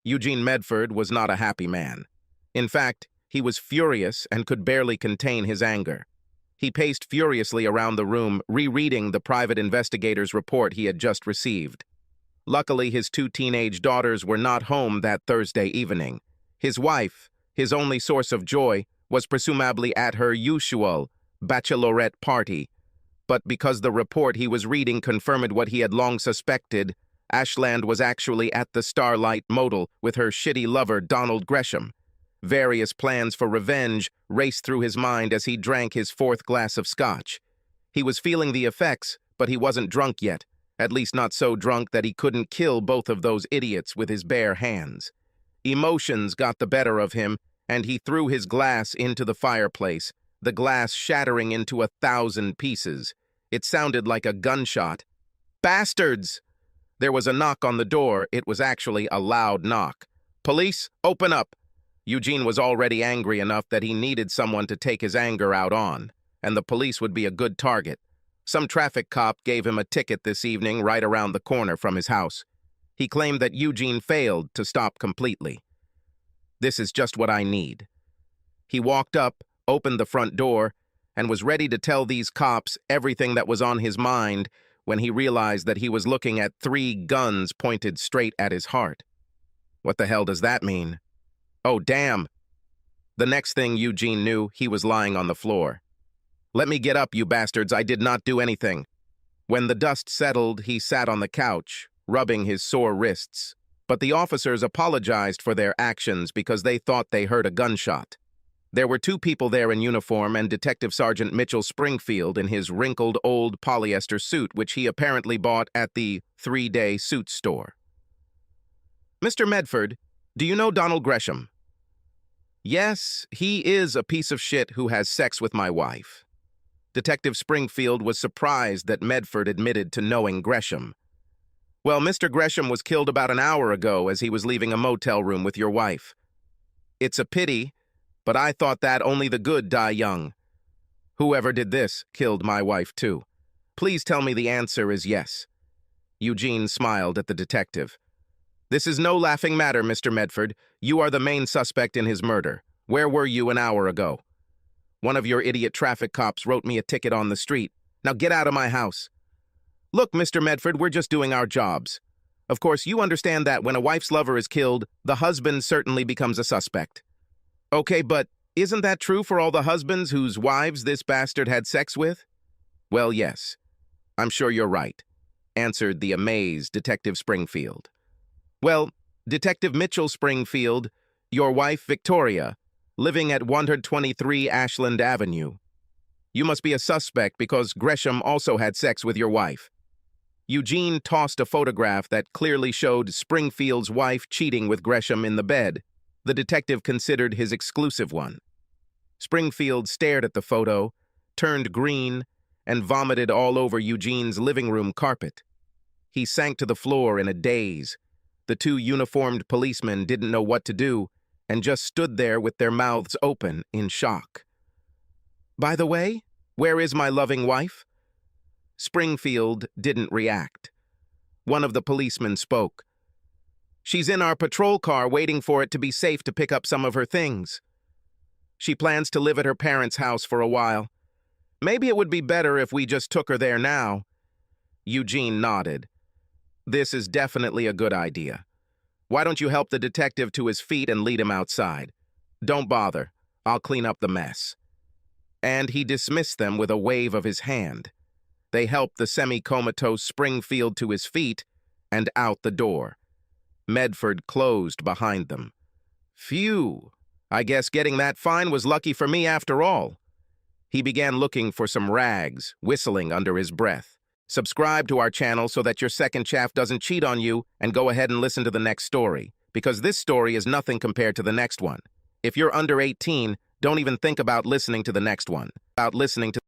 Eugene Medford was not a happy man. In fact, he was furious and could barely contain his anger. He paced furiously around the room, rereading the private investigator's report he had just received. Luckily, his two teenage daughters were not home that Thursday evening. His wife, his only source of joy, was presumably at her usual bachelorette party. But because the report he was reading confirmed what he had long suspected, Ashland was actually at the Starlight Motel with her shitty lover, Donald Gresham. Various plans for revenge raced through his mind as he drank his fourth glass of scotch. He was feeling the effects, but he wasn't drunk yet, at least not so drunk that he couldn't kill both of those idiots with his bare hands. Emotions got the better of him, and he threw his glass into the fireplace, the glass shattering into 1,000 pieces. It sounded like a gunshot. "Bastards!" There was a knock on the door. It was actually a loud knock. "Police, open up!" Eugene was already angry enough that he needed someone to take his anger out on, and the police would be a good target. Some traffic cop gave him a ticket this evening right around the corner from his house. He claimed that Eugene failed to stop completely. "This is just what I need." He walked up, opened the front door, and was ready to tell these cops everything that was on his mind when he realized that he was looking at 3 guns pointed straight at his heart. What the hell does that mean? Oh, damn! The next thing Eugene knew, he was lying on the floor. "Let me get up, you bastards, I did not do anything." When the dust settled, he sat on the couch, rubbing his sore wrists. But the officers apologized for their actions because they thought they heard a gunshot. There were 2 people there in uniform and Detective Sergeant Mitchell Springfield in his wrinkled old polyester suit, which he apparently bought at the 3-day suit store. "Mr. Medford, do you know Donald Gresham?" "Yes, he is a piece of shit who has sex with my wife." Detective Springfield was surprised that Medford admitted to knowing Gresham. "Well, Mr. Gresham was killed about an hour ago as he was leaving a motel room with your wife. It's a pity, but I thought that only the good die young. Whoever did this killed my wife too. Please tell me the answer is yes." Eugene smiled at the detective. "This is no laughing matter, Mr. Medford. You are the main suspect in his murder. Where were you an hour ago?" "One of your idiot traffic cops wrote me a ticket on the street. Now get out of my house." "Look, Mr. Medford, we're just doing our jobs. Of course, you understand that when a wife's lover is killed, the husband certainly becomes a suspect." "Okay, but isn't that true for all the husbands whose wives this bastard had sex with?" "Well, yes. I'm sure you're right," answered the amazed Detective Springfield. "Well, Detective Mitchell Springfield, your wife Victoria, living at 123 Ashland Avenue. You must be a suspect because Gresham also had sex with your wife." Eugene tossed a photograph that clearly showed Springfield's wife cheating with Gresham in the bed. The detective considered his exclusive one. Springfield stared at the photo, turned green, and vomited all over Eugene's living room carpet. He sank to the floor in a daze. The 2 uniformed policemen didn't know what to do and just stood there with their mouths open in shock. "By the way, where is my loving wife?" Springfield didn't react. One of the policemen spoke. "She's in our patrol car waiting for it to be safe to pick up some of her things. She plans to live at her parents' house for a while. Maybe it would be better if we just took her there now." Eugene nodded. "This is definitely a good idea. Why don't you help the detective to his feet and lead him outside? Don't bother. I'll clean up the mess." And he dismissed them with a wave of his hand. They helped the semi-comatose Springfield to his feet and out the door. Medford closed behind them. "Phew, I guess getting that fine was lucky for me after all." He began looking for some rags, whistling under his breath. Subscribe to our channel so that your second shaft doesn't cheat on you, and go ahead and listen to the next story, because this story is nothing compared to the next one. If you're under 18, don't even think about listening to the next one.